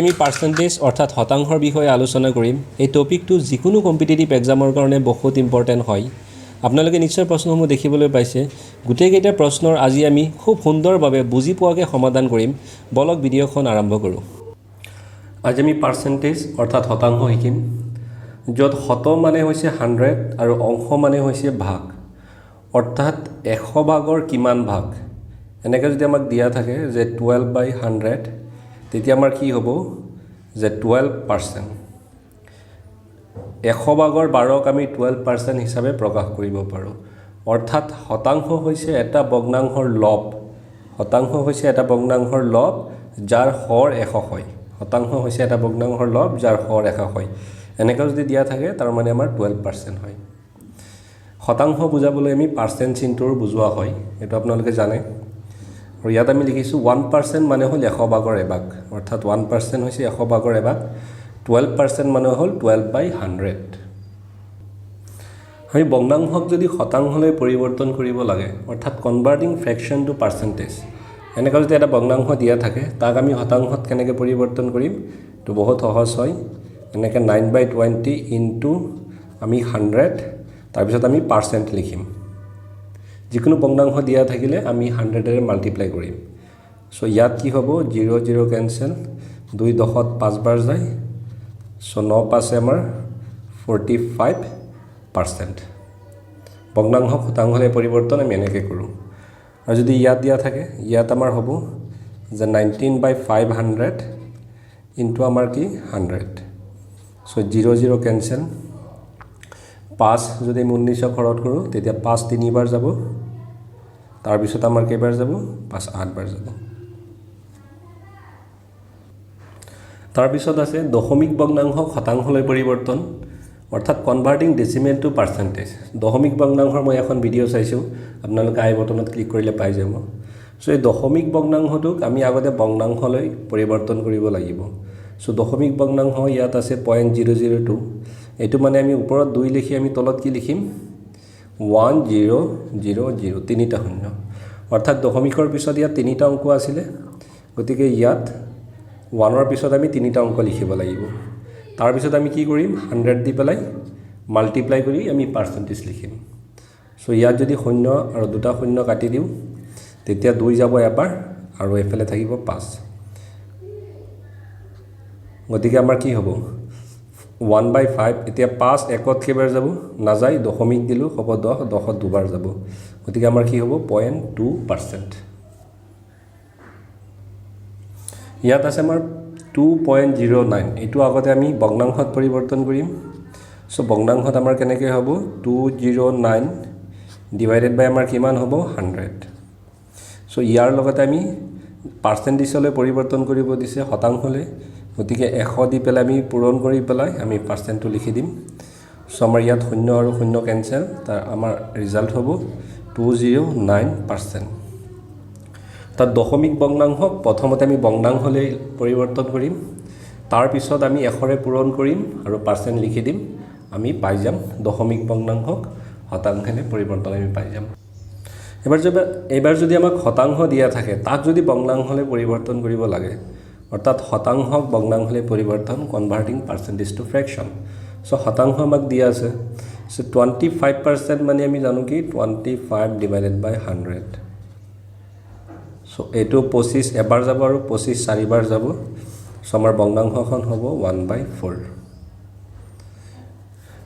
আমি পাৰ্চেণ্টেজ অৰ্থাৎ শতাংশৰ বিষয়ে আলোচনা কৰিম। এই টপিকটো যিকোনো কম্পিটিটিভ এক্সামৰ কাৰণে বহুত ইম্পৰ্টেণ্ট হয়। আপোনালোকে নিশ্চয় প্ৰশ্নসমূহ দেখিবলৈ পাইছে। গোটেইকেইটা প্ৰশ্নৰ আজি আমি খুব সুন্দৰভাৱে বুজি পোৱাকৈ সমাধান কৰিম। বলক ভিডিঅ'খন আৰম্ভ কৰোঁ। আজি আমি পাৰ্চেণ্টেজ অৰ্থাৎ শতাংশ শিকিম, য'ত শত মানে হৈছে 100 আৰু অংশ মানে হৈছে ভাগ, অৰ্থাৎ 100 ভাগৰ কিমান ভাগ। এনেকৈ যদি আমাক দিয়া থাকে যে 12/100, তেতিয়া আমাৰ কি হ'ব যে 12%। 100 ভাগৰ 12ক আমি 12% হিচাপে প্ৰকাশ কৰিব পাৰোঁ। অৰ্থাৎ শতাংশ হৈছে এটা ভগ্নাংশৰ লব। শতাংশ হৈছে এটা ভগ্নাংশৰ লব যাৰ হৰ 100 হয়। শতাংশ হৈছে এটা ভগ্নাংশৰ লব যাৰ হৰ 100 হয়। এনেকৈ যদি দিয়া থাকে তাৰমানে আমাৰ 12% হয়। শতাংশ বুজাবলৈ আমি পাৰ্চেণ্ট চিনটোৰ বুজোৱা হয়, এইটো আপোনালোকে জানে। আৰু ইয়াত আমি লিখিছোঁ 1% মানে হ'ল 100 ভাগৰ এভাগ, অৰ্থাৎ 1% হৈছে 100 ভাগৰ এভাগ। 12% মানে হ'ল 12/100। আমি ভগ্নাংশক যদি শতাংশলৈ পৰিৱৰ্তন কৰিব লাগে, অৰ্থাৎ কনভাৰ্টিং ফ্ৰেকশ্যন টু পাৰ্চেণ্টেজ, এনেকৈ যদি এটা ভগ্নাংশ দিয়া থাকে তাক আমি শতাংশত কেনেকৈ পৰিৱৰ্তন কৰিম, এইটো বহুত সহজ হয়। এনেকৈ 9/20 ইনটু আমি 100, তাৰপিছত আমি পাৰ্চেণ্ট লিখিম। যিকোনো ভগ্নাংশ দিয়া থাকিলে আমি 100ৰে মাল্টিপ্লাই কৰিম। চ' ইয়াত কি হ'ব, 0 0 কেঞ্চেল, 2 10ত 5 বাৰ যায়, চ' 9 5 আমাৰ 45%। ভগ্নাংশক শতাংশলৈ পৰিৱৰ্তন আমি এনেকৈ কৰোঁ। আৰু যদি ইয়াত দিয়া থাকে, ইয়াত আমাৰ হ'ব যে 19/500 ইনটু আমাৰ কি 100, চ' 0 0 কেঞ্চেল, 5 যদি আমি 19ক ঘৰত কৰোঁ তেতিয়া 5 3 বাৰ যাব, তাৰপিছত আমাৰ কেইবাৰ যাব, 5 8 বাৰ যাব। তাৰপিছত আছে দশমিক ভগ্নাংশক শতাংশলৈ পৰিৱৰ্তন, অৰ্থাৎ কনভাৰ্টিং ডেচিমেল টু পাৰ্চেণ্টেজ। দশমিক ভগ্নাংশৰ মই এখন ভিডিঅ' চাইছোঁ, আপোনালোকে আই বটনত ক্লিক কৰিলে পাই যাব। চ' এই দশমিক ভগ্নাংশটোক আমি আগতে ভগ্নাংশলৈ পৰিৱৰ্তন কৰিব লাগিব। চ' দশমিক ভগ্নাংশ ইয়াত আছে 0.002, এইটো মানে আমি ওপৰত 2 লিখি আমি তলত কি লিখিম, 1000, 3টা শূন্য। অৰ্থাৎ দশমিকৰ পিছত ইয়াত 3টা অংক আছিলে, গতিকে ইয়াত 1ৰ পিছত আমি 3টা অংক লিখিব লাগিব। তাৰপিছত আমি কি কৰিম, 100 দি পেলাই মাল্টিপ্লাই কৰি আমি পাৰ্চেণ্টেজ লিখিম। চ' ইয়াত যদি 0 আৰু 2টা শূন্য কাটি দিওঁ তেতিয়া 2 যাব এবাৰ আৰু এইফালে থাকিব 5। গতিকে আমাৰ কি হ'ব, 1/5। এতিয়া 5 1ত কেইবাৰ যাব, নাযায়, দশমিক দিলোঁ, হ'ব 10, 10ত 2 বাৰ যাব। গতিকে আমাৰ কি হ'ব, 0.2%। ইয়াত আছে আমাৰ 2.09, এইটো আগতে আমি ভগ্নাংশত পৰিৱৰ্তন কৰিম। চ' ভগ্নাংশত আমাৰ কেনেকৈ হ'ব, 209 ডিভাইডেড বাই আমাৰ কিমান হ'ব, 100। চ' ইয়াৰ লগতে আমি পাৰ্চেণ্টেজলৈ পৰিৱৰ্তন কৰিব দিছে শতাংশলৈ, গতিকে 100 দি পেলাই আমি পূৰণ কৰি পেলাই আমি পাৰ্চেণ্টটো লিখি দিম। চ' আমাৰ ইয়াত 0 আৰু 0 কেঞ্চেল, তাৰ আমাৰ ৰিজাল্ট হ'ব 209%। তাত দশমিক ভগ্নাংশক প্ৰথমতে আমি ভগ্নাংশলৈ পৰিৱৰ্তন কৰিম, তাৰপিছত আমি 100ৰে পূৰণ কৰিম আৰু পাৰ্চেণ্ট লিখি দিম, আমি পাই যাম দশমিক ভগ্নাংশক শতাংশলৈ পৰিৱৰ্তন আমি পাই যাম। এইবাৰ যদি আমাক শতাংশ দিয়া থাকে তাক যদি ভগ্নাংশলৈ পৰিৱৰ্তন কৰিব লাগে, অৰ্থাৎ শতাংশক ভগ্নাংশলৈ পৰিৱৰ্তন, কনভাৰ্টিং পাৰ্চেণ্টেজ টু ফ্ৰেকশ্যন। চ' শতাংশ আমাক দিয়া আছে, চ' 25% মানে আমি জানো কি 25 ডিভাইডেড বাই 100। চ' এইটো 25 এবাৰ যাব আৰু 25 4 বাৰ যাব। চ' আমাৰ ভগ্নাংশখন হ'ব 1/4।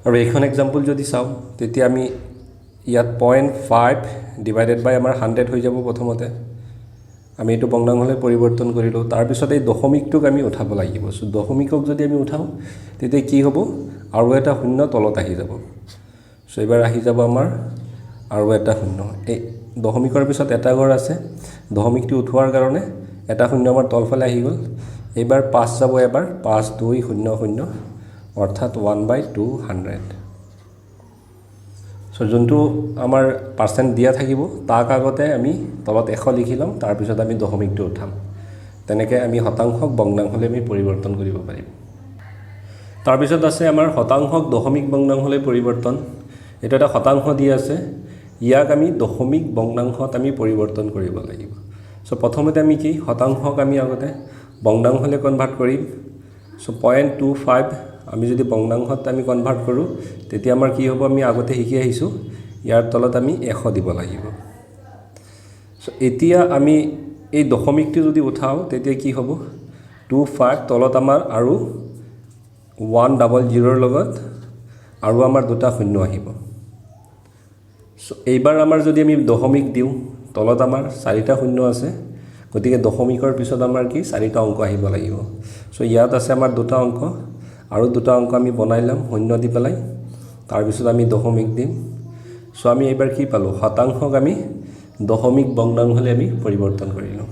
আৰু এইখন এক্সাম্পল যদি চাওঁ তেতিয়া আমি ইয়াত 0.5 ডিভাইডেড বাই আমাৰ 100 হৈ যাব। প্ৰথমতে আমি এইটো ভগ্নাংশলৈ পৰিৱৰ্তন কৰিলোঁ, তাৰপিছত এই দশমিকটোক আমি উঠাব লাগিব। চ' দশমিকক যদি আমি উঠাওঁ তেতিয়া কি হ'ব, আৰু এটা শূন্য তলত আহি যাব। চ' এইবাৰ আহি যাব আমাৰ আৰু এটা শূন্য। এই দশমিকৰ পিছত এটা ঘৰ আছে, দশমিকটো উঠোৱাৰ কাৰণে এটা শূন্য আমাৰ তলফালে আহি গ'ল। এইবাৰ 5 যাব এবাৰ, 5 2 0 0, অৰ্থাৎ 1/200। চ' যোনটো আমাৰ পাৰ্চেণ্ট দিয়া থাকিব তাক আগতে আমি তলত 100 লিখি ল'ম, তাৰপিছত আমি দশমিকটো উঠাম। তেনেকৈ আমি শতাংশক ভগ্নাংশলৈ আমি পৰিৱৰ্তন কৰিব পাৰিম। তাৰপিছত আছে আমাৰ শতাংশক দশমিক ভগ্নাংশলৈ পৰিৱৰ্তন। এইটো এটা শতাংশ দি আছে, ইয়াক আমি দশমিক ভগ্নাংশত আমি পৰিৱৰ্তন কৰিব লাগিব। চ' প্ৰথমতে আমি কি শতাংশক আমি আগতে ভগ্নাংশলৈ কনভাৰ্ট কৰিম সো 0.25 আমি যদি ভগ্নাংশত আমি কনভাৰ্ট কৰোঁ তেতিয়া আমাৰ কি হ'ব আমি আগতে শিকি আহিছোঁ ইয়াৰ তলত আমি 100 দিব লাগিব সো এতিয়া আমি এই দশমিকটো যদি উঠাও তেতিয়া কি হ'ব 25 তলত আমাৰ আৰু 100 ৰ লগত আৰু আমাৰ দুটা শূন্য আহিব সো এইবাৰ আমাৰ যদি আমি দশমিক দিওঁ তলত আমাৰ 4টা শূন্য আছে গতিকে দশমিকৰ পিছত আমাৰ কি 4টা অংক আহিব লাগিব সো ইয়াত আছে আমাৰ দুটা অংক আৰু দুটা অংক আমি বনাই লম শূন্য দি পেলাই তাৰ পিছত আমি দশমিক দিম সো আমি এইবাৰ কি পালো শতাংশক আমি দশমিক ভগ্নাংশলৈ আমি পৰিৱৰ্তন কৰিলো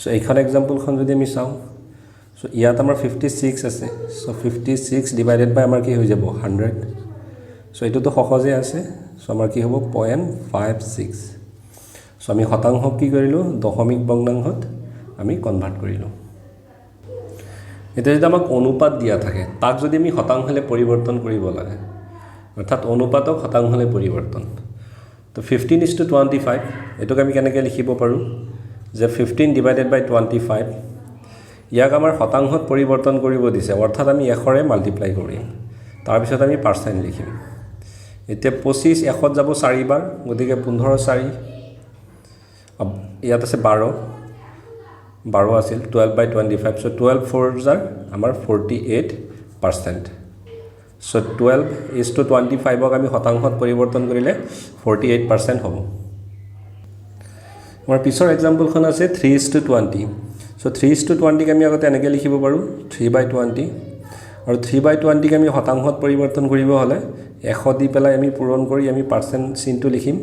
সো এইখন এক্সাম্পলখন যদি আমি চাওঁ সো ইয়াত আমাৰ 56 আছে সো 56 ডিভাইডেড বাই আমাৰ কি হৈ যাব 100 সো এটোতো সহজে আছে সো আমাৰ কি হ'ব 0.56 সো আমি শতাংশক কি কৰিলো দশমিক ভগ্নাংশত আমি কনভাৰ্ট কৰিলো এটা যদি আমাক অনুপাত দিয়া থাকে তাক যদি আমি শতাংশলৈ পৰিৱৰ্তন কৰিব লাগে অৰ্থাৎ অনুপাতক শতাংশলৈ পৰিৱৰ্তন তো 15:25 এটোক আমি কেনেকৈ লিখিব পাৰোঁ যে 15 ডিভাইডেড বাই 25 ইয়াক আমাৰ শতাংশত পৰিৱৰ্তন কৰিব দিছে অৰ্থাৎ আমি 100ৰে মাল্টিপ্লাই কৰিম তাৰ পিছত আমি পাৰ্চেণ্ট লিখিম এতিয়া 25 100 যাব 4 বাৰ গতিকে 15 4 ইয়াত আছে 12 আছিল 12/25 সো 12 4 জাৰ আমাৰ 48% সো 12:25 ক আমি শতাংশত পৰিৱৰ্তন কৰিলে 48% হ'ব আমাৰ পিছৰ এক্সাম্পলখন আছে 3:20 সো 3:20 ক আমি আগতে এনেকৈ লিখিব পাৰোঁ 3/20 আৰু 3/20 ক আমি শতাংশত পৰিৱৰ্তন কৰিব হ'লে 100 দি পেলাই আমি পূৰণ কৰি আমি পাৰ্চেণ্ট চিনটো লিখিম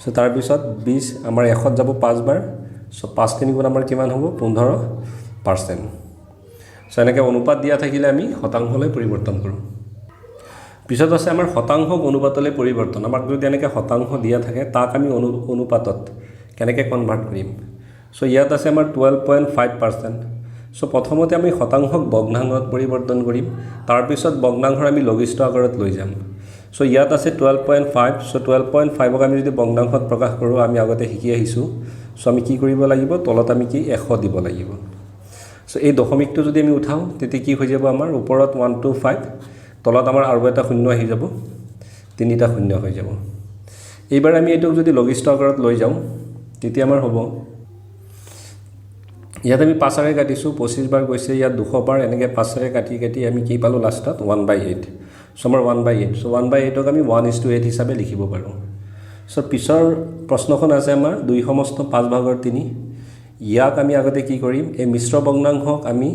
সো তাৰ পিছত 20 আমাৰ 100 যাব 5 বাৰ সো 5 3 গুণ আমাৰ কিমান হ'ব 15% সো এনেকৈ অনুপাত দিয়া থাকিলে আমি শতাংশলৈ পৰিৱৰ্তন কৰোঁ পিছত আছে আমাৰ শতাংশক অনুপাতলৈ পৰিৱৰ্তন আমাক যদি এনেকৈ শতাংশ দিয়া থাকে তাক আমি অনুপাতত কেনেকৈ কনভাৰ্ট কৰিম সো ইয়াত আছে আমাৰ 12.5% সো প্ৰথমতে আমি শতাংশক ভগ্নাংশত পৰিৱৰ্তন কৰিম তাৰ পিছত ভগ্নাংশৰ আমি লঘিষ্ঠ আকাৰত লৈ যাম সো ইয়াত আছে 12.5 সো 12.5 ক আমি যদি ভগ্নাংশত প্ৰকাশ কৰোঁ আমি আগতে শিকি আহিছোঁ সো আমি কি কৰিব লাগিব তলত আমি কি 100 দিব লাগিব সো এই দশমিকটো যদি আমি উঠাওঁ তেতিয়া কি হৈ যাব আমাৰ ওপৰত 125 তলত আমাৰ আৰু এটা শূন্য আহি যাব তিনিটা শূন্য হৈ যাব এইবাৰ আমি এটোক যদি লঘিষ্ঠ আকাৰত লৈ যাওঁ তেতিয়া আমাৰ হ'ব ইয়াত আমি 5ৰে কাটিছো 25 বাৰ গৈছে ইয়াত 200 বাৰ এনেকৈ 5ৰে কাটি কাটি আমি কি পালো লাষ্টত 1/8 সো আমাৰ 1/8 সো 1/8 ক আমি 1:8 হিচাপে লিখিব পাৰোঁ সো পিছৰ প্ৰশ্নখন আছে আমাৰ 2/5/3 ইয়াক আমি আগতে কি কৰিম এই মিশ্ৰ ভগ্নাংশক আমি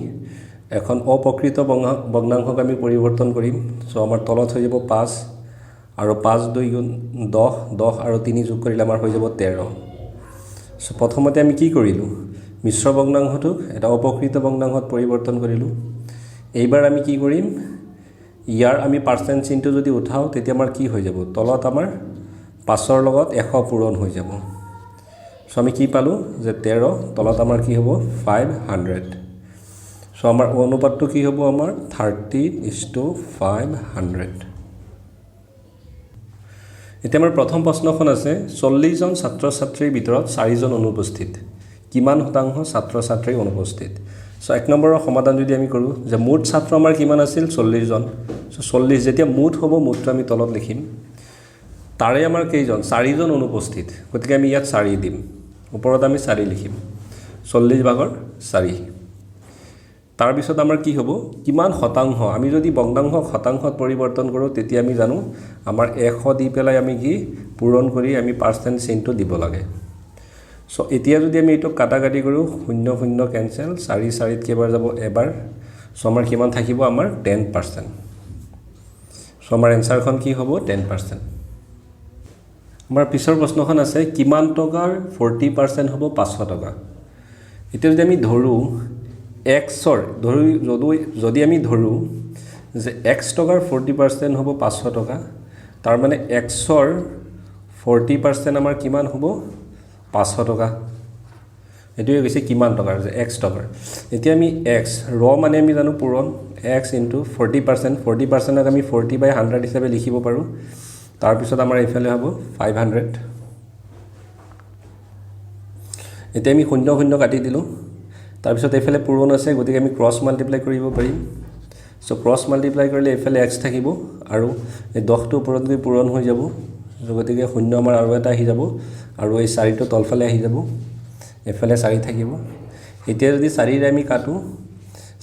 এখন অপ্ৰকৃত ভগ্নাংশক আমি পৰিৱৰ্তন কৰিম সো আমাৰ তলত হৈ যাব 5 আৰু 5 2 গুণ 10 10 আৰু 3 যোগ কৰিলে আমাৰ হৈ যাব 13 সো প্ৰথমতে আমি কি কৰিলোঁ মিশ্ৰ ভগ্নাংশটোক এটা অপ্ৰকৃত ভগ্নাংশত পৰিৱৰ্তন কৰিলোঁ এইবাৰ আমি কি কৰিম ইয়াৰ আমি পাৰ্চেণ্ট চিনটো যদি উঠাওঁ তেতিয়া আমাৰ কি হৈ যাব তলত আমাৰ 5ৰ লগত 100 পূৰণ হৈ যাব সো আমি কি পালোঁ যে 13 তলত আমাৰ কি হ'ব 500 সো আমাৰ অনুপাতটো কি হ'ব আমাৰ 30:500 এতিয়া আমাৰ প্ৰথম প্ৰশ্নখন আছে 40 জন ছাত্ৰ ছাত্ৰীৰ ভিতৰত 4 জন অনুপস্থিত কিমান শতাংশ ছাত্ৰ ছাত্ৰী অনুপস্থিত সো 1 নম্বৰৰ সমাধান যদি আমি কৰোঁ যে মুঠ ছাত্ৰ আমাৰ কিমান আছিল 40 জন সো 40 যেতিয়া মুঠ হ'ব মুঠটো আমি তলত লিখিম তাৰে আমাৰ কেইজন 4 জন অনুপস্থিত গতিকে আমি ইয়াত 4 দিম ওপৰত আমি 4 লিখিম 40/4 তাৰ পিছত আমাৰ কি হ'ব কিমান শতাংশ আমি যদি ভগ্নাংশক শতাংশত পৰিৱৰ্তন কৰোঁ তেতিয়া আমি জানো আমাৰ 100 দি পেলাই আমি কি পূৰণ কৰি আমি পাৰ্চেণ্ট চিনটো দিব লাগে সো এতিয়া যদি আমি এইটো কাটাকাটি কৰোঁ 0 0 কেনসেল 4 4 কেইবাৰ যাব এবাৰ সো আমাৰ কিমান থাকিব আমাৰ 10% সো আমাৰ এনসাৰখন কি হ'ব 10% আমাৰ পিছৰ প্ৰশ্নখন আছে কিমান টকাৰ 40% হ'ব 500 টকা এতিয়া যদি আমি ধৰোঁ xৰ যদি আমি ধৰোঁ যে x টকাৰ 40% হ'ব 500 টকা তাৰ মানে xৰ 40% আমাৰ কিমান হ'ব 500 টকা এটোৱে কৈছে কিমান টকাৰ যে x টকাৰ এতিয়া আমি x ৰ মানে আমি জানো পূৰণ x * 40% 40% ক আমি 40/100 হিচাপে লিখিব পাৰোঁ তাৰ পিছত আমাৰ ইফালে হ'ব 500 এতিয়া আমি 0 0 কাটি দিলোঁ তাৰপিছত এইফালে পূৰণ আছে, গতিকে আমি ক্ৰছ মাল্টিপ্লাই কৰিব পাৰিম। চ' ক্ৰছ মাল্টিপ্লাই কৰিলে এইফালে এক্স থাকিব আৰু এই 10টো ওপৰত গৈ পূৰণ হৈ যাব, গতিকে 0 আমাৰ আৰু এটা আহি যাব আৰু এই 4টো তলফালে আহি যাব, এইফালে 4 থাকিব। এতিয়া যদি 4ৰে আমি কাটো,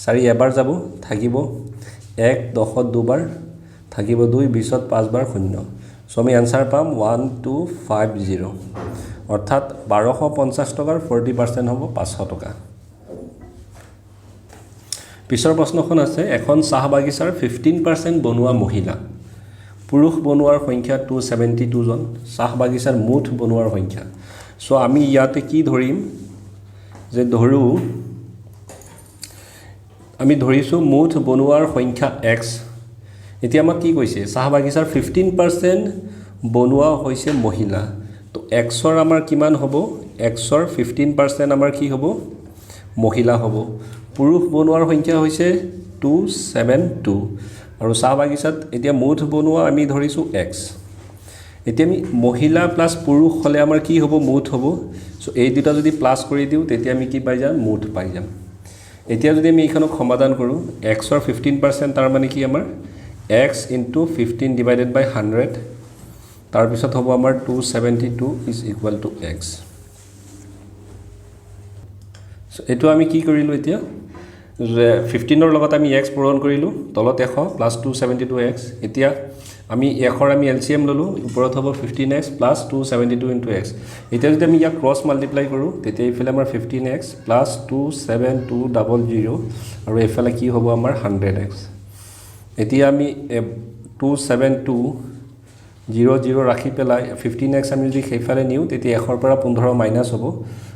4 এবাৰ যাব, থাকিব 1, 10ত 2বাৰ, থাকিব 2, 20ত 5বাৰ 0। চ' আমি এনচাৰ পাম 1250, অৰ্থাৎ 1250 টকাৰ 40% হ'ব 500 টকা। পিছৰ প্ৰশ্নখন আছে, এখন চাহ বাগিচাৰ 15% বনোৱা মহিলা, পুৰুষ বনোৱাৰ সংখ্যা 272 জন, চাহ বাগিচাৰ মুঠ বনোৱাৰ সংখ্যা। চ' আমি ইয়াতে কি ধৰিম, যে আমি ধৰিছোঁ মুঠ বনোৱাৰ সংখ্যা x। এতিয়া আমাক কি কৈছে, চাহ বাগিচাৰ 15% বনোৱা হৈছে মহিলা, তো xৰ আমাৰ কিমান হ'ব, xৰ 15% আমাৰ কি হ'ব, মহিলা হ'ব। পুৰুষ বনোৱাৰ সংখ্যা হৈছে 272 আৰু চাহ বাগিচাত এতিয়া মুঠ বনোৱা আমি ধৰিছোঁ x। এতিয়া আমি মহিলা প্লাছ পুৰুষ হ'লে আমাৰ কি হ'ব, মুঠ হ'ব। চ' এই দুটা যদি প্লাছ কৰি দিওঁ তেতিয়া আমি কি পাই যাম, মুঠ পাই যাম। এতিয়া যদি আমি এইখনক সমাধান কৰোঁ, xৰ 15% তাৰ মানে কি আমাৰ x × 15 ডিভাইডেড বাই 100, তাৰপিছত হ'ব আমাৰ 272 ইজ ইকুৱেল টু x। এইটো আমি কি কৰিলোঁ এতিয়া, যে 15ৰ লগত আমি x পূৰণ কৰিলোঁ, তলত 100 প্লাছ 272x। এতিয়া আমি 100ৰ আমি LCM ল'লোঁ, ওপৰত হ'ব 15x প্লাছ 272 × x। এতিয়া যদি আমি ইয়াক ক্ৰছ মাল্টিপ্লাই কৰোঁ, তেতিয়া এইফালে আমাৰ 15x প্লাছ 27200 আৰু এইফালে কি হ'ব আমাৰ 100x। এতিয়া আমি 27200 ৰাখি পেলাই 15x আমি যদি সেইফালে নিওঁ, তেতিয়া 100ৰ পৰা 15 মাইনাছ হ'ব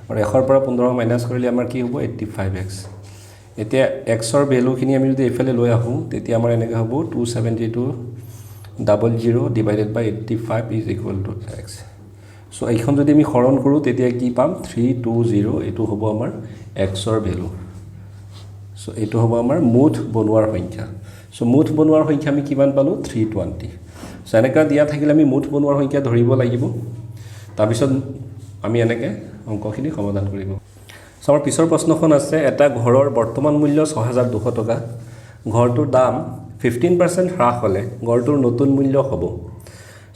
আৰু 100ৰ পৰা 15 মাইনাছ কৰিলে আমাৰ কি হ'ব, 85x। এতিয়া xৰ ভেলুখিনি আমি যদি এইফালে লৈ আহোঁ, তেতিয়া আমাৰ এনেকৈ হ'ব 27200 divided by 85 is equal to x। So' এইখন যদি আমি হৰণ কৰোঁ, তেতিয়া কি পাম, 320, এইটো হ'ব আমাৰ xৰ ভেলু। চ' এইটো হ'ব আমাৰ মুঠ বনোৱাৰ সংখ্যা। চ' মুঠ বনোৱাৰ সংখ্যা আমি কিমান পালোঁ, 320। চ' এনেকৈ দিয়া থাকিলে আমি মুঠ বনোৱাৰ সংখ্যা ধৰিব লাগিব, তাৰপিছত আমি এনেকৈ অংকখিনি সমাধান কৰিব। চ' আমাৰ পিছৰ প্ৰশ্নখন আছে, এটা ঘৰৰ বৰ্তমান মূল্য 6200 টকা, ঘৰটোৰ দাম 15% হ্ৰাস হ'লে ঘৰটোৰ নতুন মূল্য হ'ব।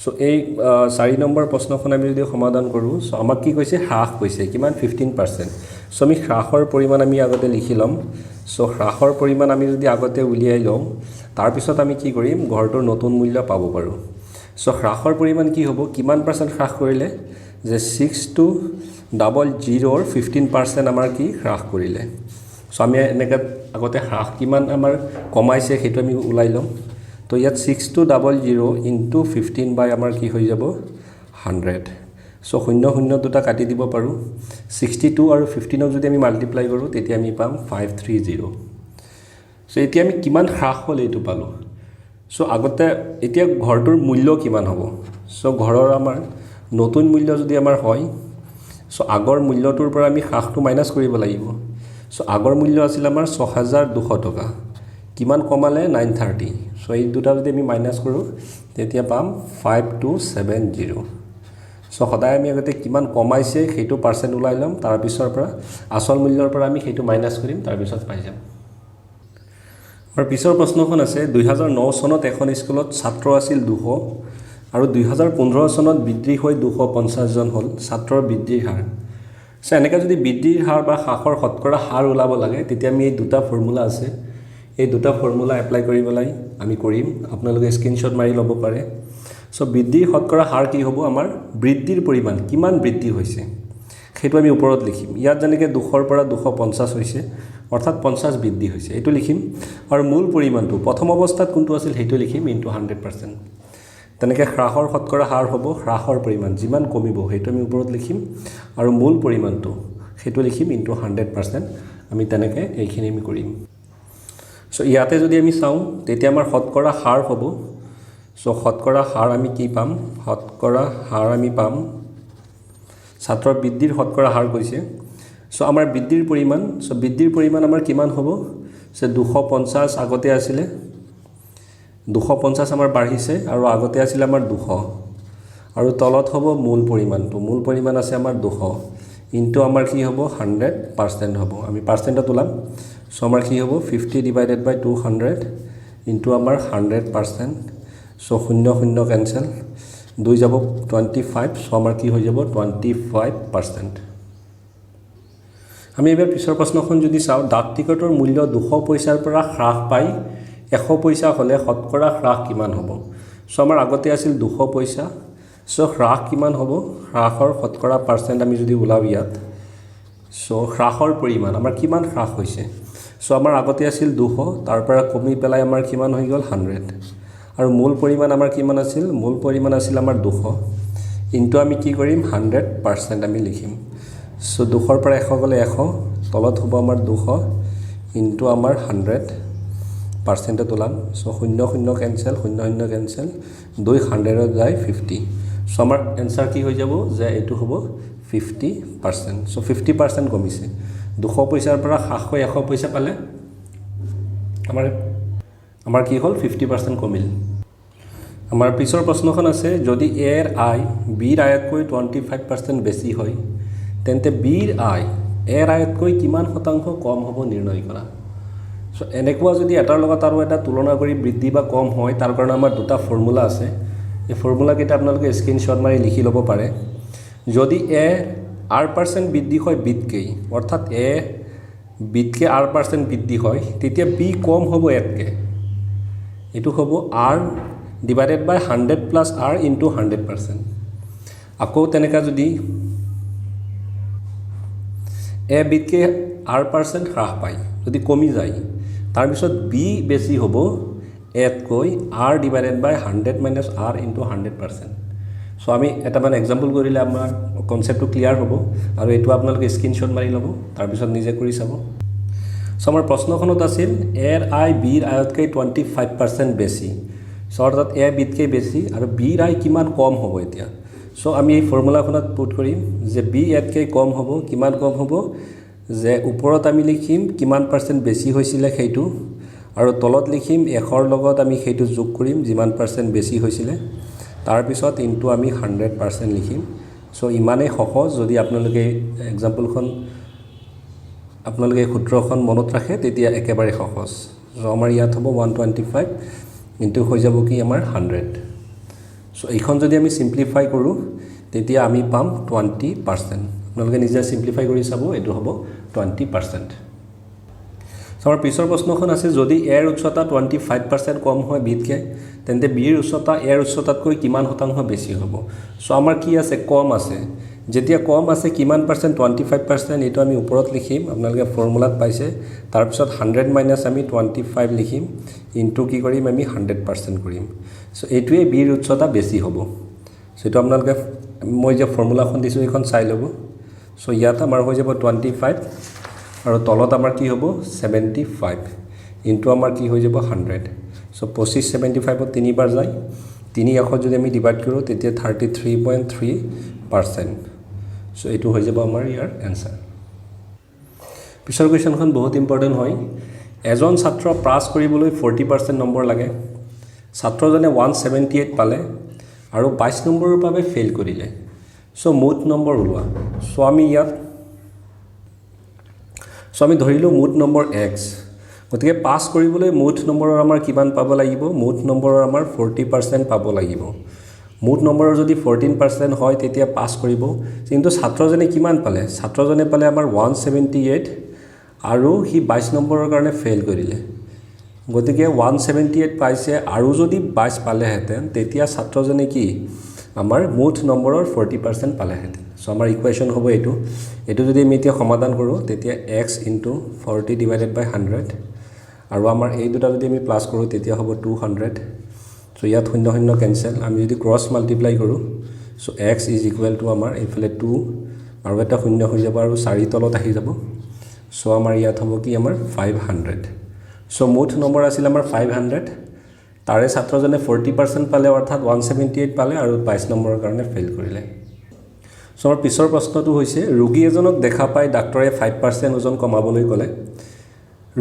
চ' এই 4 নম্বৰ প্ৰশ্নখন আমি যদি সমাধান কৰোঁ, চ' আমাক কি কৈছে, হ্ৰাস কৈছে, কিমান, 15%। চ' আমি হ্ৰাসৰ পৰিমাণ আমি আগতে লিখি ল'ম। চ' হ্ৰাসৰ পৰিমাণ আমি যদি আগতে উলিয়াই লওঁ, তাৰপিছত আমি কি কৰিম, ঘৰটোৰ নতুন মূল্য পাব পাৰোঁ। চ' হ্ৰাসৰ পৰিমাণ কি হ'ব, কিমান % হ্ৰাস কৰিলে, যে 6200ৰ 15% আমাৰ কি হ্ৰাস কৰিলে। চ' আমি এনেকৈ আগতে হ্ৰাস কিমান আমাৰ কমাইছে সেইটো আমি ওলাই ল'ম। তো ইয়াত 6200 × 15 বাই আমাৰ কি হৈ যাব, 100। চ' 0 দুটা কাটি দিব পাৰোঁ। 62 আৰু 15ক যদি আমি মাল্টিপ্লাই কৰোঁ, তেতিয়া আমি পাম 530। চ' এতিয়া আমি কিমান হ্ৰাস হ'ল এইটো পালোঁ। চ' আগতে এতিয়া ঘৰটোৰ মূল্য কিমান হ'ব। চ' ঘৰৰ আমাৰ নতুন মূল্য যদি আমাৰ হয়, চ' আগৰ মূল্যটোৰ পৰা আমি হ্ৰাসটো মাইনাছ কৰিব লাগিব। চ' আগৰ মূল্য আছিল আমাৰ 6200 টকা, কিমান কমালে, 930। চ' এই দুটা যদি আমি মাইনাছ কৰোঁ, তেতিয়া পাম 5270। চ' সদায় আমি আগতে কিমান কমাইছে সেইটো পাৰ্চেণ্ট ওলাই ল'ম, তাৰপিছৰ পৰা আচল মূল্যৰ পৰা আমি সেইটো মাইনাছ কৰিম, তাৰপিছত পাই যাম। আৰু পিছৰ প্ৰশ্নখন আছে, 2009 চনত এখন স্কুলত ছাত্ৰ আছিল 200 আৰু 2015 চনত বৃদ্ধি হৈ 250 জন হ'ল ছাত্ৰৰ বৃদ্ধিৰ হাৰ। চ' এনেকৈ যদি বৃদ্ধিৰ হাৰ বা হ্ৰাসৰ শতকৰা হাৰ ওলাব লাগে, তেতিয়া আমি এই দুটা ফৰ্মুলা আছে, এই দুটা ফৰ্মুলা এপ্লাই কৰি পেলাই আমি কৰিম। আপোনালোকে স্ক্ৰীনশ্বট মাৰি ল'ব পাৰে। চ' বৃদ্ধিৰ শতকৰা হাৰ কি হ'ব, আমাৰ বৃদ্ধিৰ পৰিমাণ কিমান বৃদ্ধি হৈছে সেইটো আমি ওপৰত লিখিম। ইয়াত যেনেকৈ 200ৰ পৰা 250 হৈছে, অৰ্থাৎ 50 বৃদ্ধি হৈছে, এইটো লিখিম। আৰু মূল পৰিমাণটো প্ৰথম অৱস্থাত কোনটো আছিল সেইটো লিখিম, × 100%। তেনেকৈ হ্ৰাসৰ শতকৰা হাৰ হ'ব, হ্ৰাসৰ পৰিমাণ যিমান কমিব সেইটো আমি ওপৰত লিখিম, আৰু মূল পৰিমাণটো সেইটো লিখিম × 100%। আমি তেনেকৈ এইখিনি আমি কৰিম। চ' ইয়াতে যদি আমি চাওঁ, তেতিয়া আমাৰ শতকৰা হাৰ হ'ব। চ' শতকৰা হাৰ আমি কি পাম, শতকৰা হাৰ আমি পাম, ছাত্ৰৰ বৃদ্ধিৰ শতকৰা হাৰ কৈছে। চ' আমাৰ বৃদ্ধিৰ পৰিমাণ, চ' বৃদ্ধিৰ পৰিমাণ আমাৰ কিমান হ'ব, যে 250 আগতে আছিলে, 250 আমাৰ বাঢ়িছে, আৰু আগতে আছিলে আমাৰ 200, আৰু তলত হ'ব মূল পৰিমাণটো, মূল পৰিমাণ আছে আমাৰ 200। ইনটু আমাৰ কি হ'ব 100% হ'ব আমি পাৰ্চেণ্টত ওলাম সো আমাৰ কি হ'ব 50 ডিভাইডেড বাই 200 ইনটু আমাৰ 100% সো 0 0 কেনসেল 2 যাব 25 সো আমাৰ কি হৈ যাব 25% আমি এবাৰ পিছৰ প্ৰশ্নখন যদি চাওঁ ডাক টিকটৰ মূল্য 200 পইচাৰ পৰা হ্ৰাস পাই 100 পইচা হলে শতকৰা হ্ৰাস কিমান হ'ব সো আমাৰ আগতে আছিল 200 পইচা সো হ্ৰাস কিমান হ'ব হ্ৰাসৰ শতকৰা পাৰ্চেণ্ট আমি যদি ওলাও ইয়াত সো হ্ৰাসৰ পৰিমাণ আমাৰ কিমান হ্ৰাস হৈছে সো আমাৰ আগতে আছিল 200 তাৰ পৰা কমি পেলাই আমাৰ কিমান হৈ গ'ল 100 আৰু মূল পৰিমাণ আমাৰ কিমান আছিল মূল পৰিমাণ আছিল আমাৰ 200 ইনটু আমি কি কৰিম 100% আমি লিখিম সো 200 পৰা 100 গলে 100 তলত হ'ব আমাৰ 200 ইনটু আমাৰ 100% তোলাম সো 0 0 কেনসেল 0 0 কেনসেল 2 100 যায় 50 সো আমাৰ এনসাৰ কি হৈ যাব যে এটো হ'ব 50% সো 50% কমিছে 200 পইচাৰ পৰা 100 পইচা পালে আমাৰ কি হ'ল 50% কমিল আমাৰ পিছৰ প্ৰশ্নখন আছে যদি a ৰ i b ৰ আয়তকৈ 25% বেছি হয় তেন্তে b ৰ i a ৰ আয়তকৈ কিমান শতাংশ কম হ'ব নিৰ্ণয় কৰা সো এনেকুৱা যদি এটাৰ লগত আৰু এটা তুলনা কৰি বৃদ্ধি বা কম হয় তাৰ কাৰণে আমাৰ দুটা ফৰ্মুলা আছে এই ফৰ্মুলা কেইটা আপোনালোকে স্ক্ৰিনশ্বট মাৰি লিখি ল'ব পাৰে যদি a r% বৃদ্ধি হয় b তকৈ অৰ্থাৎ a b তকৈ r% বৃদ্ধি হয় তেতিয়া b কম হ'ব a তকৈ এটো হ'ব r ডিভাইডেড বাই 100 প্লাস r ইনটু 100% আকৌ তেনেকা যদি a b তকৈ r% হ্ৰাস পায় যদি কমি যায় তাৰ পিছত b বেছি হ'ব a তকৈ r ডিভাইডেড বাই 100 মাইনাস r ইনটু 100% সো আমি এটা মানে এক্সাম্পল কৰিলে আমাৰ কনসেপ্টটো ক্লিয়াৰ হ'ব আৰু এটো আপোনালোকে স্ক্ৰিনশ্বট মাৰি ল'ব তাৰ পিছত নিজে কৰি চাব সো আমাৰ প্ৰশ্নখনত আছিল a ৰ i b ৰ আয়তকৈ 25% বেছি সো অৰ্থাৎ a b তকৈ বেছি আৰু b ৰ i কিমান কম হ'ব এতিয়া সো আমি এই ফৰ্মুলাখনত পুট কৰিম যে b a তকৈ কম হ'ব কিমান কম হ'ব যে ওপৰত আমি লিখিম কিমান পাৰ্চেণ্ট বেছি হৈছিল সেইটো আৰু তলত লিখিম 100 ৰ লগত আমি সেইটো যোগ কৰিম যিমান পাৰ্চেণ্ট বেছি হৈছিল তাৰ পিছত ইনটু আমি 100% লিখিম সো ইমানে সহজ যদি আপোনালোকে এক্সাম্পলখন আপোনালোকে সূত্ৰখন মনত ৰাখে তেতিয়া একেবাৰে সহজ সো আমাৰ ইয়াত হ'ব 125 ইনটু হৈ যাব কি আমাৰ 100 সো এইখন যদি আমি সিম্পলিফাই কৰো তেতিয়া আমি পাম 20% আপোনালোকে নিজে সিম্পলিফাই কৰি চাব এটো হ'ব 20% সো আমাৰ পিছৰ প্ৰশ্নখন আছে যদি a ৰ উচ্চতা 25% কম হয় b তকৈ তেন্তে b ৰ উচ্চতা a ৰ উচ্চতাতকৈ কিমান শতাংশ বেছি হ'ব সো আমাৰ কি আছে কম আছে যেতিয়া কম আছে কিমান পাৰ্চেণ্ট 25% এটো আমি ওপৰত লিখিম আপোনালোকে ফৰ্মুলাত পাইছে তাৰ পিছত 100 মাইনাস আমি 25 লিখিম ইনটু কি কৰিম আমি 100% কৰিম সো এটোৱে b ৰ উচ্চতা বেছি হ'ব সো এটো আপোনালোকে মই যে ফৰ্মুলাখন দিছো এইখন চাই ল'ব সো ইয়াত আমাৰ হৈ যাব 25 আৰু তলত আমাৰ কি হ'ব 75 ইনটু আমাৰ কি হৈ যাব 100 সো 25 75 ত তিনিবাৰ যায় তিনি আখৰ যদি আমি ডিভাইড কৰো তেতিয়া 33.3% সো এটো হৈ যাব আমাৰ ইয়াৰ আনসাৰ পিছৰ কোৱেশ্চনখন বহুত ইম্পৰ্টেন্ট হয় এজন ছাত্ৰ পাছ কৰিবলৈ 40% নম্বৰ লাগে ছাত্ৰজনে 178 পালে আৰু 22 নম্বৰৰ বাবে ফেইল কৰিলে সো মুঠ নম্বৰ ওলোৱা সো আমি ইয়াত সো আমি ধৰিলো মুঠ নম্বৰ x গতিকে পাস কৰিবলৈ মুঠ নম্বৰৰ আমাৰ কিমান পাব লাগিব মুঠ নম্বৰৰ আমাৰ 40% পাব লাগিব মুঠ নম্বৰৰ যদি 14% হয় তেতিয়া পাস কৰিব কিন্তু ছাত্ৰজনে কিমান পালে ছাত্ৰজনে পালে আমাৰ 178 আৰু হি 22 নম্বৰৰ কাৰণে ফেইল কৰিলে গতিকে 178 পাইছে আৰু যদি 22 পালেহেতেন তেতিয়া ছাত্ৰজনে কি আমাৰ মুঠ নম্বৰৰ 40% পালেহেতেন সো আমাৰ ইকুৱেশ্যন হ'ব এটো যদি আমি এতিয়া সমাধান কৰো তেতিয়া x * 40 ডিভাইডেড বাই 100 আৰু আমাৰ এই দুটা যদি আমি প্লাস কৰো তেতিয়া হ'ব 200 সো ইয়াত 0 0 কেনসেল আমি যদি ক্ৰস মাল্টিপ্লাই কৰো সো x = আমাৰ ইফালে 2 আৰু এটা 0 হৈ যাব আৰু 4 তলত আহি যাব সো আমাৰ ইয়াত হ'ব কি আমাৰ 500 সো মুঠ নম্বৰ আছিল আমাৰ 500 তাৰে ছাত্ৰজনে 40% পালে অৰ্থাৎ 178 পালে আৰু 22 নম্বৰৰ কাৰণে ফেইল কৰিলে সো আমাৰ পিছৰ প্ৰশ্নটো হৈছে ৰোগী এজনক দেখা পাই ডাক্তৰে 5% ওজন কমাবলৈ ক'লে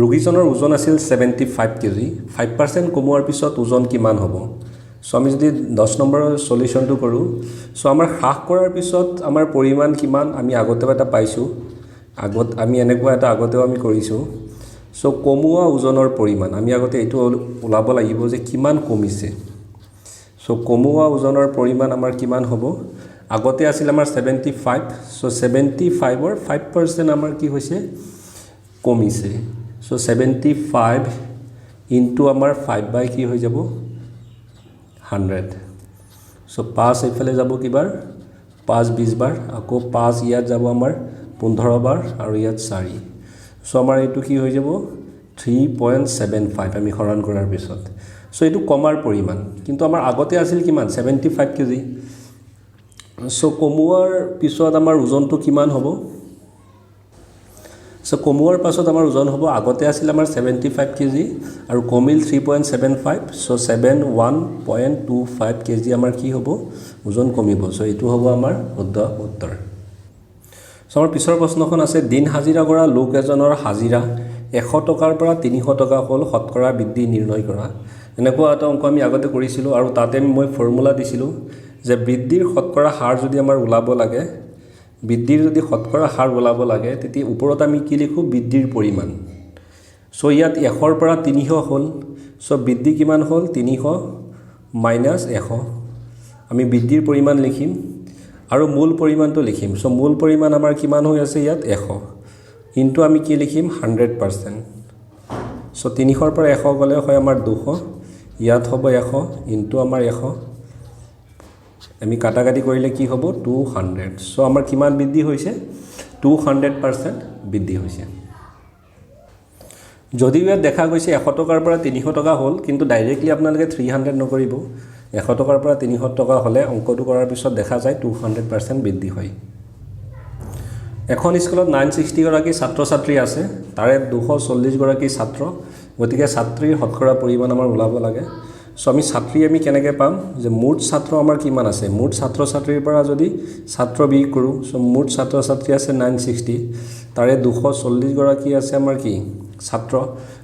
ৰোগীজনৰ ওজন আছিল 75 কেজি 5% কমোৱাৰ পিছত ওজন কিমান হ'ব সো আমি যদি 10 নম্বৰৰ সলিউশনটো কৰোঁ সো আমাৰ হ্ৰাস কৰাৰ পিছত আমাৰ পৰিমাণ কিমান আমি আগতে এটা পাইছোঁ আমি এনেকুৱা এটা আগতেও আমি কৰিছোঁ সো কমোৱা ওজনৰ পৰিমাণ আমি আগতে এইটো ওলাব লাগিব যে কিমান কমিছে সো কমোৱা ওজনৰ পৰিমাণ আমাৰ কিমান হ'ব আগতে আছিল আমাৰ 75 সো 75 ৰ 5% আমাৰ কি হৈছে কমিছে সো 75 ইনটু আমাৰ 5 বাই কি হৈ যাব 100 সো 5 এইফালে যাব কিবাৰ 5 20 বাৰ আকৌ 5 ইয়াত যাব আমাৰ 15 বাৰ আৰু ইয়াত 4 সো আমাৰ এইটো কি হৈ যাব 3.75 আমি হৰণ কৰাৰ পিছত সো এইটো কমাৰ পৰিমাণ কিন্তু আমাৰ আগতে আছিল কিমান 75 কেজি সো কমোৱাৰ পিছত আমাৰ ওজনটো কিমান হ'ব সো কমোৱাৰ পাছত আমাৰ ওজন হ'ব আগতে আছিল আমাৰ 75 কেজি আৰু কমিল 3.75 সো 71.25 কেজি আমাৰ কি হ'ব ওজন কমিব সো এইটো হ'ব আমাৰ শুদ্ধ উত্তৰ সো আমাৰ পিছৰ প্ৰশ্নখন আছে দিন হাজিৰা কৰা লোক এজনৰ হাজিৰা 100 টকাৰ পৰা 300 টকা হ'ল শতকৰা বৃদ্ধি নিৰ্ণয় কৰা এনেকুৱা এটা অংক আমি আগতে কৰিছিলোঁ আৰু তাতে মই ফৰ্মুলা দিছিলোঁ যে বৃদ্ধিৰ শতকৰা হাৰ যদি আমাৰ ওলাব লাগে বৃদ্ধিৰ যদি শতকৰা হাৰ ওলাব লাগে তেতিয়া ওপৰত আমি কি লিখো বৃদ্ধিৰ পৰিমাণ সো ইয়াত 100 ৰ পৰা 300 হ'ল সো বৃদ্ধি কিমান হ'ল 300 মাইনাস 100 আমি বৃদ্ধিৰ পৰিমাণ লিখিম আৰু মূল পৰিমাণটো লিখিম সো মূল পৰিমাণ আমাৰ কিমান হৈ আছে ইয়াত 100 ইনটু আমি কি লিখিম 100% সো 300 ৰ পৰা 100 গলে হয় আমাৰ 200 ইয়াত হ'ব 100 ইনটু আমাৰ 100 আমি কাটাকাটি কৰিলে কি হ'ব 200 সো আমাৰ কিমান বৃদ্ধি হৈছে 200% বৃদ্ধি হৈছে যদি ইয়াত দেখা গৈছে 100 টকাৰ পৰা 300 টকা হ'ল কিন্তু ডাইৰেক্টলি আপোনালোকে 300 নকৰিব 100 টকাৰ পৰা 300 টকা হলে অংকটো কৰাৰ পিছত দেখা যায় 200% বৃদ্ধি হয় এখন স্কুলত 960 গৰাকী ছাত্ৰ ছাত্ৰী আছে তাৰে 240 গৰাকী ছাত্ৰ গতিকে ছাত্ৰীৰ শতকৰা পৰিমাণ আমাৰ ওলাব লাগে সো আমি ছাত্ৰী আমি কেনেকৈ পাম যে মুঠ ছাত্ৰ আমাৰ কিমান আছে মুঠ ছাত্ৰ ছাত্ৰীৰ পৰা যদি ছাত্ৰ বিয়োগ কৰোঁ সো মুঠ ছাত্ৰ ছাত্ৰী আছে 960 তাৰে 240 গৰাকী আছে আমাৰ কি ছাত্ৰ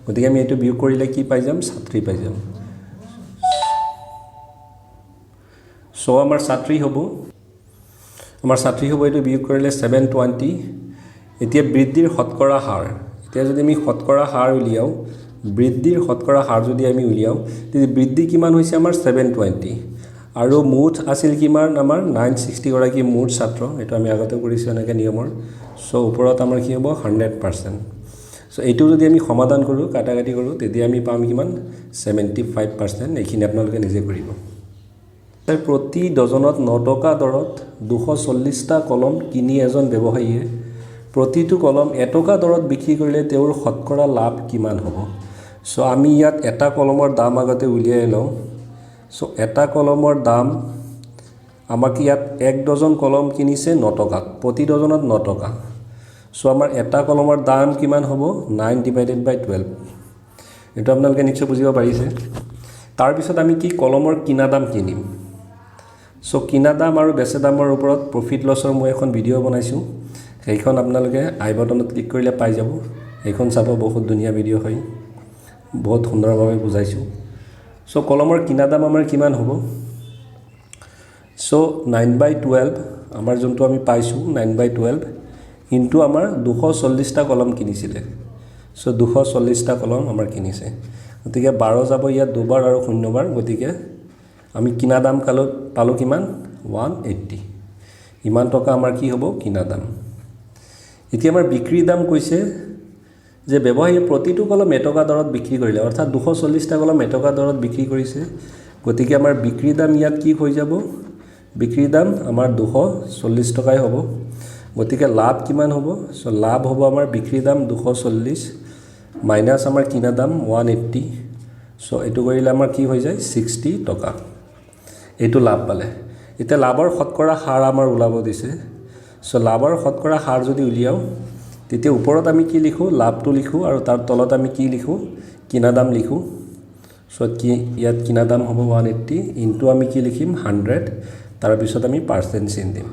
গতিকে আমি এইটো বিয়োগ কৰিলে কি পাই যাম ছাত্ৰী পাই যাম সো আমাৰ ছাত্ৰী হ'ব এইটো বিয়োগ কৰিলে 720 এতিয়া বৃদ্ধিৰ শতকৰা হাৰ এতিয়া যদি আমি শতকৰা হাৰ উলিয়াও বৃদ্ধিৰ শতকৰা হাৰ যদি আমি উলিয়াও তেতিয়া বৃদ্ধি কিমান হৈছে আমাৰ 720 আৰু মুঠ আছিল কিমান আমাৰ 960 গৰাকী মুঠ ছাত্ৰ এটো আমি আগতে কৰিছো এনেকৈ নিয়মৰ সো ওপৰত আমাৰ কি হ'ব 100% সো এইটো যদি আমি সমাধান কৰো কাটাকাটি কৰো তেতিয়া আমি পাম কিমান 75% এইখিনি আপোনালোকে নিজে কৰিব প্ৰতি ডজনত 9 টকা দৰত 240টা কলম কিনি এজন ব্যৱসায়ীয়ে প্ৰতিটো কলম 1 টকা দৰত বিক্ৰী কৰিলে তেওঁৰ শতকৰা লাভ কিমান হ'ব সো আমি ইয়াত এটা কলমৰ দাম আগতে উলিয়াই লওঁ সো এটা কলমৰ দাম আমাক ইয়াত 1 ডজন কলম কিনিছে 9 টকা প্ৰতি ডজনত 9 টকা সো আমাৰ এটা কলমৰ দাম কিমান হ'ব 9/12 এটা আপোনালোকে নিশ্চয় বুজিব পাৰিছে তাৰ পিছত আমি কি কলমৰ কিনা দাম কিনিম সো কিনা দাম আৰু বেচা দামৰ ওপৰত প্ৰফিট লছৰ মই এখন ভিডিও বনাইছো সেইখন আপোনালোকে আই বাটনত ক্লিক কৰিলে পাই যাব এইখন চাব বহুত ধুনীয়া ভিডিও হয় বহুত সুন্দৰভাৱে বুজাইছো সো কলমৰ কিনা দাম আমাৰ কিমান হ'ব সো 9/12 আমাৰ যোনটো আমি পাইছো 9/12 ইনটু আমাৰ 240টা কলম কিনিছিলে সো 240টা কলম আমাৰ কিনিছে গতিকে 12 যাব ইয়াত দুবাৰ আৰু শূন্যবাৰ গতিকে আমি কিনা দাম পালো কিমান 180 ইমান টকা আমাৰ কি হ'ব কিনা দাম এতিয়া আমাৰ বিক্ৰী দাম কৈছে যে ব্যৱসায়ী প্ৰতিটো কলম 1 টকা দৰত বিক্ৰী কৰিলে অৰ্থাৎ 240টা কলম 1 টকা দৰত বিক্ৰী কৰিছে গতিকে আমাৰ বিক্ৰী দাম ইয়াত কি হৈ যাব বিক্ৰী দাম আমাৰ 240 টকাই হ'ব গতিকে লাভ কিমান হ'ব সো লাভ হ'ব আমাৰ বিক্ৰী দাম 240 মাইনাস আমাৰ কিনা দাম 180 সো এটো কৰিলে আমাৰ কি হৈ যায় 60 টকা এইটো লাভ পালে এতিয়া লাভৰ শতকৰা হাৰ আমাৰ ওলাব দিছে সো লাভৰ শতকৰা হাৰ যদি উলিয়াও তেতিয়া ওপৰত আমি কি লিখো লাভটো লিখো আৰু তাৰ তলত আমি কি লিখো কিনা দাম লিখো সো কি ইয়াত কিনা দাম হ'ব 180 ইনটু আমি কি লিখিম 100 তাৰ পিছত আমি পাৰ্চেন্ট চিন দিম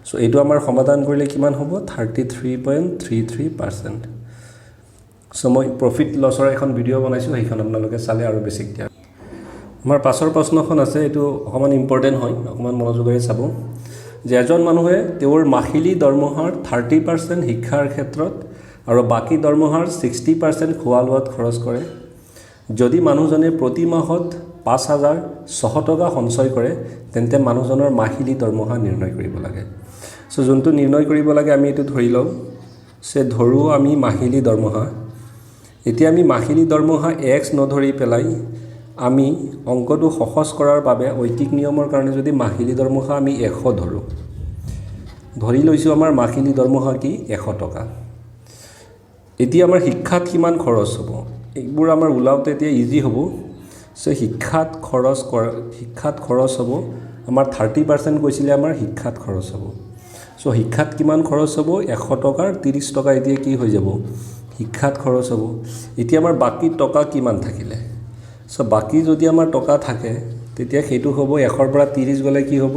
সো এইটো আমাৰ সমাধান কৰিলে কিমান হ'ব 33.33% সো মই প্ৰফিট লছৰ এখন ভিডিও বনাইছো সেইখন আপোনালোকে চালে আৰু বেছিক দিয়া আমাৰ পাছৰ প্ৰশ্নখন আছে, এইটো অকণমান ইম্পৰ্টেণ্ট হয়, অকণমান মনোযোগেৰে চাব যে এজন মানুহে তেওঁৰ মাহিলী দৰমহাৰ 30% শিক্ষাৰ ক্ষেত্ৰত আৰু বাকী দৰমহাৰ 60% খোৱা লোৱাত খৰচ কৰে। যদি মানুহজনে প্ৰতি মাহত 5,600 টকা সঞ্চয় কৰে তেন্তে মানুহজনৰ মাহিলী দৰমহা নিৰ্ণয় কৰিব লাগে। চ' যোনটো নিৰ্ণয় কৰিব লাগে আমি এইটো ধৰি লওঁ যে ধৰোঁ আমি মাহিলী দৰমহা। এতিয়া আমি মাহিলী দৰমহা X নধৰি পেলাই আমি অংকটো সহজ কৰাৰ বাবে ঐকিক নিয়মৰ কাৰণে যদি মাহিলী দৰমহা আমি 100 ধৰোঁ, ধৰি লৈছোঁ আমাৰ মাহিলী দৰমহা কি 100 টকা। এতিয়া আমাৰ শিক্ষাত কিমান খৰচ হ'ব এইবোৰ আমাৰ ওলাওঁতে এতিয়া ইজি হ'ব। চ' শিক্ষাত খৰচ হ'ব আমাৰ 30% কৈছিলে আমাৰ শিক্ষাত খৰচ হ'ব। চ' শিক্ষাত কিমান খৰচ হ'ব 100 টকাৰ 30 টকা এতিয়া কি হৈ যাব শিক্ষাত খৰচ হ'ব। এতিয়া আমাৰ বাকী টকা কিমান থাকিলে, চ' বাকী যদি আমাৰ টকা থাকে তেতিয়া সেইটো হ'ব 100ৰ পৰা 30 গ'লে কি হ'ব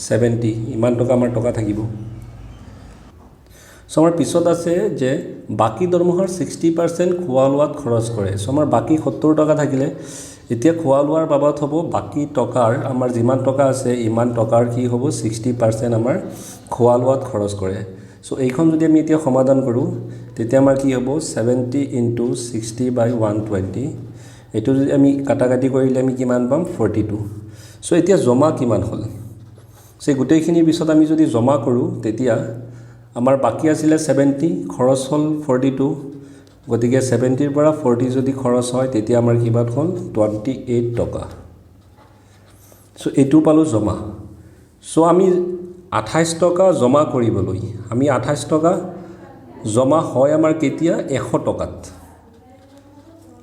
70, ইমান টকা আমাৰ টকা থাকিব। চ' আমাৰ পিছত আছে যে বাকী দৰমহাৰ 60% খোৱা লোৱাত খৰচ কৰে। চ' আমাৰ বাকী 70 টকা থাকিলে এতিয়া খোৱা লোৱাৰ বাবদ হ'ব বাকী টকাৰ আমাৰ যিমান টকা আছে ইমান টকাৰ কি হ'ব 60% আমাৰ খোৱা লোৱাত খৰচ কৰে। চ' এইখন যদি আমি এতিয়া সমাধান কৰোঁ তেতিয়া আমাৰ কি হ'ব 70 × 60/120, এইটো যদি আমি কাটাকাটি কৰিলে আমি কিমান পাম 42। চ' এতিয়া জমা কিমান হ'ল, চ' গোটেইখিনিৰ পিছত আমি যদি জমা কৰোঁ তেতিয়া আমাৰ বাকী আছিলে 70, খৰচ হ'ল 42, গতিকে 70ৰ পৰা 40 যদি খৰচ হয় তেতিয়া আমাৰ কিমান হ'ল 28 টকা। চ' এইটো পালোঁ জমা। চ' আমি 28 টকা জমা কৰিবলৈ আমি 28 টকা জমা হয় আমাৰ কেতিয়া 100 টকাত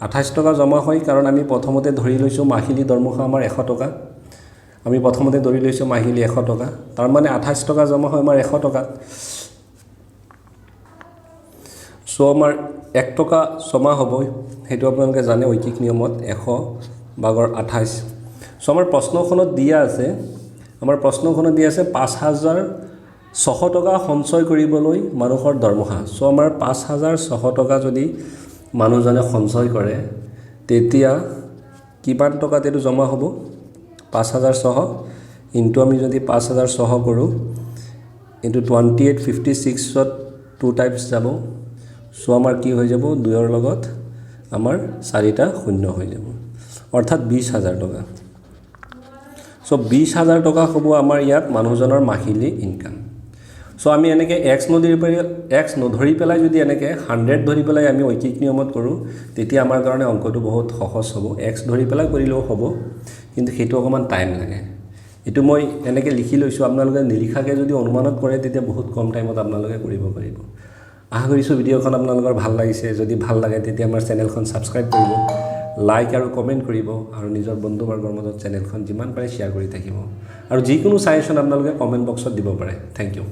28 টকা জমা হয়, কাৰণ আমি প্ৰথমতে ধৰি লৈছোঁ মাহিলী দৰমহা আমাৰ 100 টকা। আমি প্ৰথমতে ধৰি লৈছোঁ মাহিলী 100 টকা, তাৰমানে 28 টকা জমা হয় আমাৰ 100 টকাত। চ' আমাৰ 1 টকা জমা হ'ব, সেইটো আপোনালোকে জানে ঐকিক নিয়মত 100/28। চ' আমাৰ প্ৰশ্নখনত দিয়া আছে 5,600 টকা সঞ্চয় কৰিবলৈ মানুহৰ দৰমহা। চ' আমাৰ 5,600 টকা যদি মানুহজনে সঞ্চয় কৰে তেতিয়া কিমান টকাত এইটো জমা হ'ব 5,600 ইনটু আমি যদি 5,600 কৰোঁ ইনটু 2856ত 2 টাইমছ যাব। চ' আমাৰ কি হৈ যাব 2ৰ লগত আমাৰ 4টা শূন্য হৈ যাব, অৰ্থাৎ 20,000 টকা। চ' 20,000 টকা হ'ব আমাৰ ইয়াত মানুহজনৰ মাহিলী ইনকাম। চ' আমি এনেকৈ X নধৰি পেলাই যদি এনেকৈ 100 ধৰি পেলাই আমি ঐকিক নিয়মত কৰোঁ তেতিয়া আমাৰ কাৰণে অংকটো বহুত সহজ হ'ব। X ধৰি পেলাই কৰিলেও হ'ব, কিন্তু সেইটো অকণমান টাইম লাগে। এইটো মই এনেকৈ লিখি লৈছোঁ, আপোনালোকে নিলিখাকৈ যদি অনুমানত কৰে তেতিয়া বহুত কম টাইমত আপোনালোকে কৰিব পাৰিব। আশা কৰিছোঁ ভিডিঅ'খন আপোনালোকৰ ভাল লাগিছে। যদি ভাল লাগে তেতিয়া আমাৰ চেনেলখন ছাবস্ক্ৰাইব কৰিব, লাইক আৰু কমেণ্ট কৰিব, আৰু নিজৰ বন্ধুবৰ্গৰ মাজত চেনেলখন যিমান পাৰে শ্বেয়াৰ কৰি থাকিব, আৰু যিকোনো ছাজেশ্যন আপোনালোকে কমেণ্ট বক্সত দিব পাৰে। Thank U.